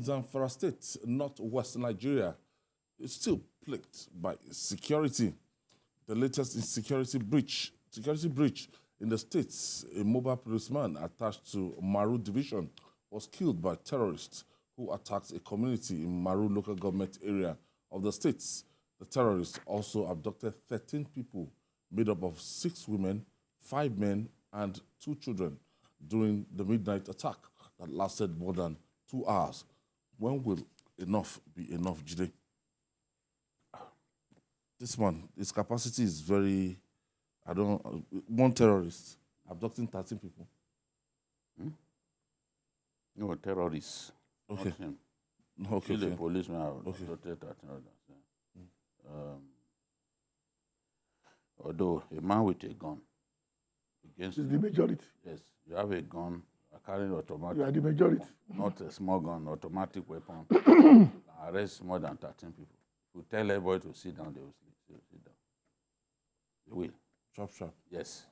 Zamfara State, northwest Nigeria, is still plagued by security. The latest security breach in the states, a mobile policeman attached to Maru division was killed by terrorists who attacked a community in Maru Local Government Area of the states. The terrorists also abducted 13 people made up of 6 women, 5 men, and 2 children during the midnight attack that lasted more than 2 hours. When will enough be enough, Jide? This man, his capacity is very, one terrorist abducting 13 people. No, terrorists. Okay. Not him. Okay. Still a policeman abducted 13 others. Although a man with a gun against It's the majority. Yes, you have a gun, carrying automatic. You are the majority. Not a small gun, automatic weapon. Arrest more than 13 people. If you tell everybody to sit down, they will sit down. They will. Sharp. Yes.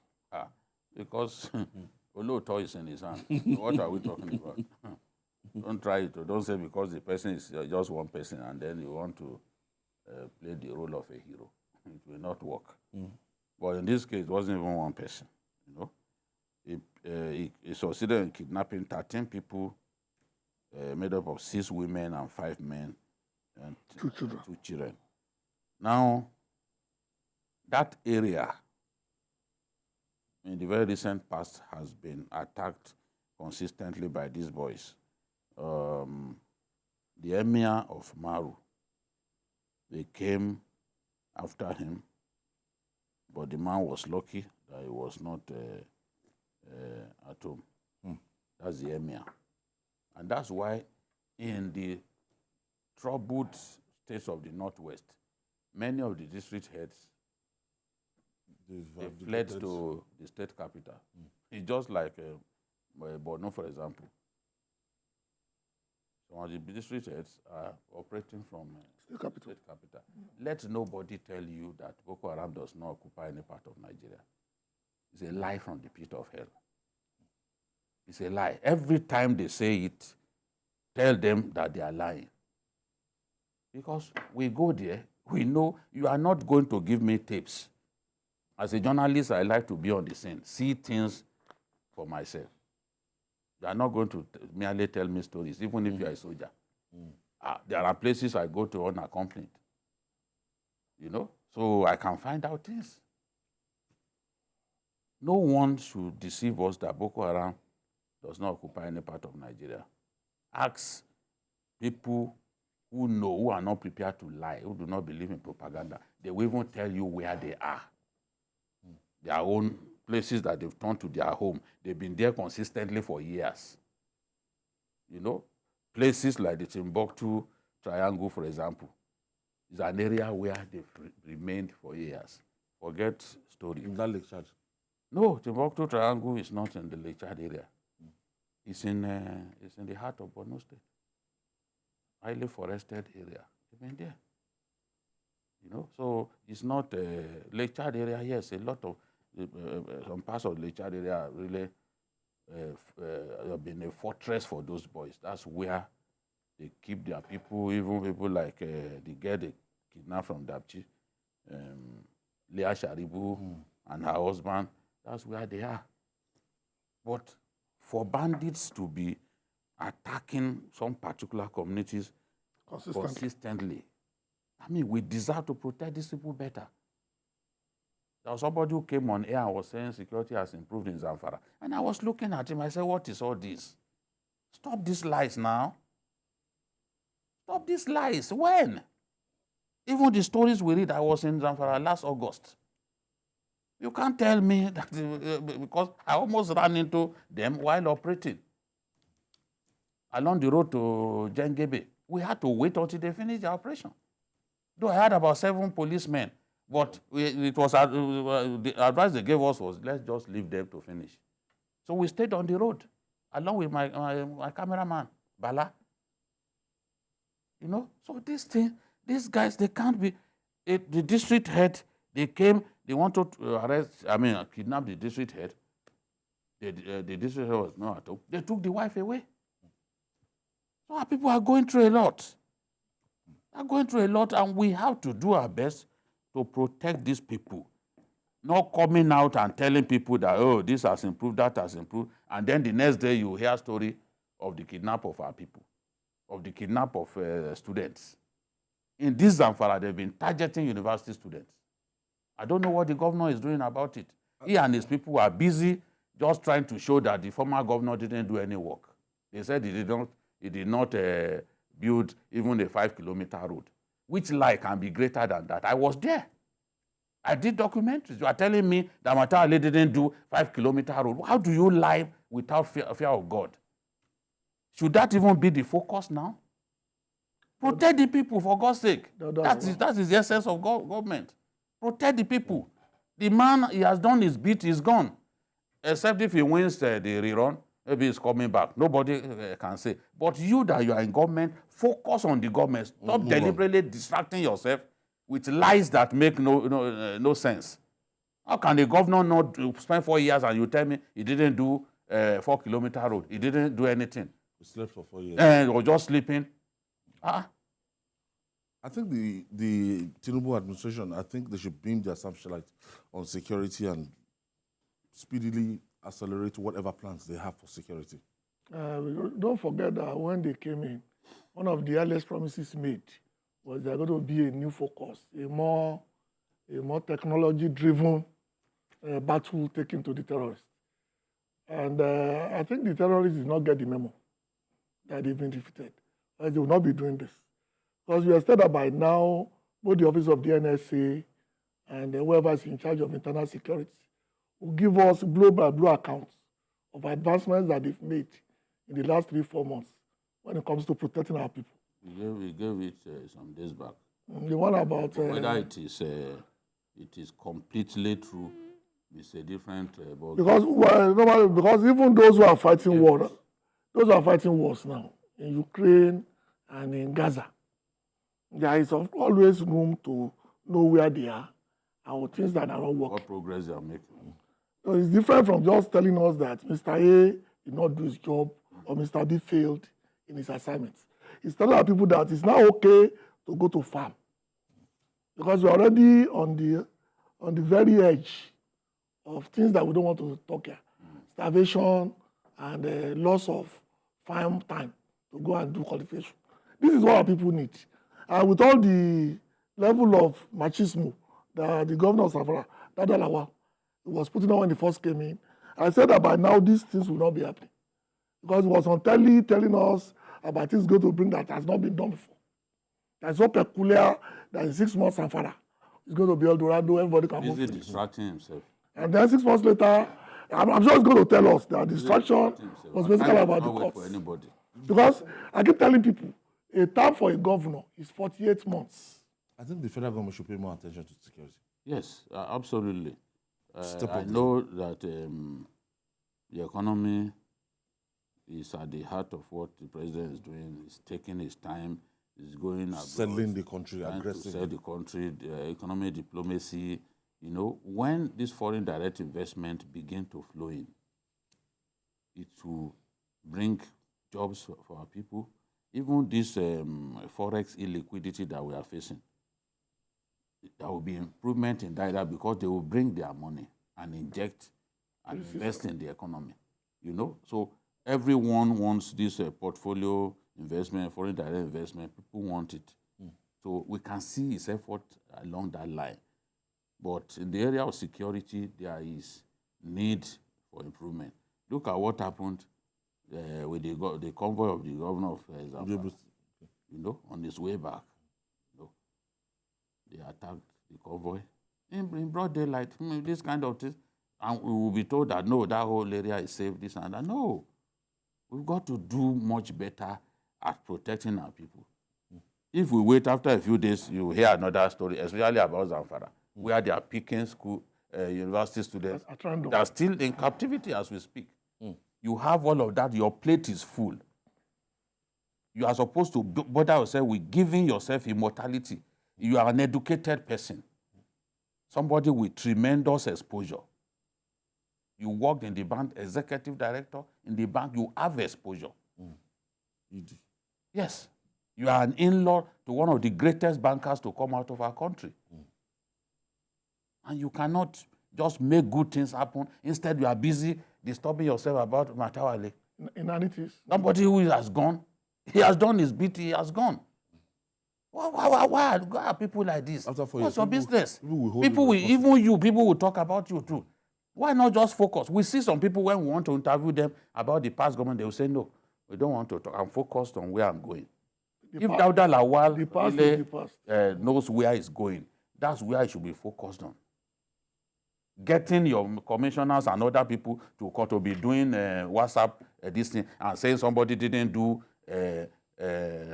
Because Oloto is in his hand. What are we talking about? Don't try it. Don't say because the person is just one person and then you want to play the role of a hero. It will not work. But in this case, it wasn't even one person. You know, he succeeded in kidnapping 13 people, made up of 6 women and 5 men, and 2 children. 2 children. Now, that area, in the very recent past, has been attacked consistently by these boys. The emir of Maru, they came after him, but the man was lucky that he was not at home. That's the emir. And that's why in the troubled states of the Northwest, many of the district heads, they fled to the state capital. It's just like Borno, for example. Some of the district heads are operating from State capital. Let nobody tell you that Boko Haram does not occupy any part of Nigeria. It's a lie from the pit of hell. It's a lie. Every time they say it, tell them that they are lying. Because we go there, we know you are not going to give me tapes. As a journalist, I like to be on the scene, see things for myself. You are not going to merely tell me stories, even if you are a soldier. There are places I go to unaccompanied, you know, so I can find out things. No one should deceive us that Boko Haram does not occupy any part of Nigeria. Ask people who know, who are not prepared to lie, who do not believe in propaganda. They will even tell you where they are. Their own places that they've turned to their home. They've been there consistently for years. You know, places like the Timbuktu Triangle, for example, is an area where they've remained for years. Forget story. In that Lake Chad? No, Timbuktu Triangle is not in the Lake Chad area. It's in the heart of Borno State. Highly forested area. They've been there. You know, so it's not Lake Chad area. Yes, a lot of some parts of the Lake Chad area really have been a fortress for those boys. That's where they keep their people, even people like the girl they kidnapped from Dapchi, Leah Sharibu and her husband. That's where they are. But for bandits to be attacking some particular communities consistently, I mean, we deserve to protect these people better. There was somebody who came on air and was saying security has improved in Zamfara. And I was looking at him, I said, what is all this? Stop these lies now. Stop these lies. When? Even the stories we read, I was in Zamfara last August. You can't tell me that because I almost ran into them while operating along the road to Jengebe. We had to wait until they finished the operation. Though I had about 7 policemen, but it was the advice they gave us was let's just leave them to finish. So we stayed on the road along with my cameraman, Bala. You know, so these guys, they can't be. The district head, they came, they wanted to kidnap the district head. The district head was not at home. They took the wife away. So our people are going through a lot. They are going through a lot, and we have to do our best to protect these people. Not coming out and telling people that, oh, this has improved, that has improved, and then the next day you hear a story of the kidnap of our people, of the kidnap of students. In this Zamfara, they've been targeting university students. I don't know what the governor is doing about it. He and his people are busy just trying to show that the former governor didn't do any work. They said he did not build even a 5-kilometer road. Which lie can be greater than that? I was there. I did documentaries. You are telling me that Matali didn't do 5-kilometer road. How do you lie without fear of God? Should that even be the focus now? Protect the people, for God's sake. That is the essence of government. Protect the people. The man, he has done his bit, he's gone. Except if he wins the rerun, maybe he's coming back. Nobody can say. But you that you are in government, focus on the government. Stop deliberately distracting yourself with lies that make no sense. How can the governor not spend 4 years and you tell me he didn't do 4-kilometer road? He didn't do anything. He slept for 4 years. Or just sleeping. I think the Tinubu administration, I think they should beam their searchlight on security and speedily accelerate whatever plans they have for security. Don't forget that when they came in, one of the earliest promises made was there going to be a new focus, a more technology-driven battle taken to the terrorists. And I think the terrorists did not get the memo that they've been defeated. They will not be doing this. Because we expect that by now, both the office of the NSA and whoever is in charge of internal security will give us blow-by-blow accounts of advancements that they've made in the last 3-4 months when it comes to protecting our people. We gave it some days back. The one about... whether it is completely true, it's a different... because even those who are fighting wars now, in Ukraine and in Gaza, there is always room to know where they are and things that are not working. What progress they are making. So it's different from just telling us that Mr. A did not do his job or Mr. B failed in his assignments. It's telling our people that it's now okay to go to farm because we're already on the very edge of things that we don't want to talk here. Starvation and loss of farm time to go and do cultivation. This is what our people need. And with all the level of machismo that the governor of Zamfara, Dadalawa, was putting on when he first came in, I said that by now these things will not be happening. Because he was on telly telling us about things going to bring that has not been done before. That's so peculiar that in 6 months Zamfara is going to be El Dorado, everybody can move. He's distracting himself. And then 6 months later, I'm sure he's going to tell us that distraction was basically about the courts. For anybody. Because I keep telling people, a term for a governor is 48 months. I think the federal government should pay more attention to security. Yes, absolutely. I know that the economy is at the heart of what the president is doing. He's taking his time. He's going abroad, settling the country aggressively. To sell the country, economic diplomacy. You know, when this foreign direct investment begin to flow in, it will bring jobs for our people. Even this forex illiquidity that we are facing, there will be improvement in that because they will bring their money and inject and invest in the economy. You know, so everyone wants this portfolio investment, foreign direct investment. People want it. So we can see his effort along that line. But in the area of security, there is need for improvement. Look at what happened with the convoy of the governor of Zamfara, you know, on his way back. You know, they attacked the convoy in broad daylight, this kind of thing. And we will be told that, no, that whole area is safe, this and that. No, we've got to do much better at protecting our people. If we wait after a few days, you will hear another story, especially about Zamfara, where they are picking school, university students that are still in captivity as we speak. You have all of that, your plate is full. You are supposed to bother yourself with giving yourself immortality. You are an educated person, somebody with tremendous exposure. You worked in the bank, executive director in the bank, you have exposure. Yes. You are an in-law to one of the greatest bankers to come out of our country. And you cannot just make good things happen. Instead, you are busy disturbing yourself about Matawale. Inanities. Somebody who has gone, he has done his bit, he has gone. Why are people like this? What's your business? People will talk about you too. Why not just focus? We see some people when we want to interview them about the past government, they will say, no, we don't want to talk. I'm focused on where I'm going. If Dauda Lawal really, knows where he's going, that's where he should be focused on. Getting your commissioners and other people to be doing WhatsApp this thing and saying somebody didn't do,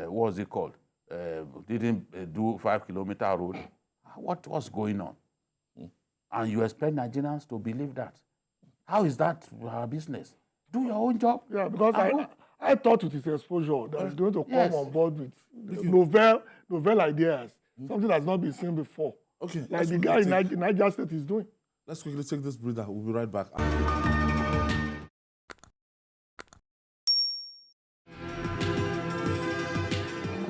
what's it called? Didn't do 5-kilometer road. What's going on? And you expect Nigerians to believe that. How is that our business? Do your own job. Yeah, because I thought with his exposure that he's going to come on board with novel ideas, something that's not been seen before. Okay. Like the guy in Niger State is doing. Let's quickly take this breather. We'll be right back.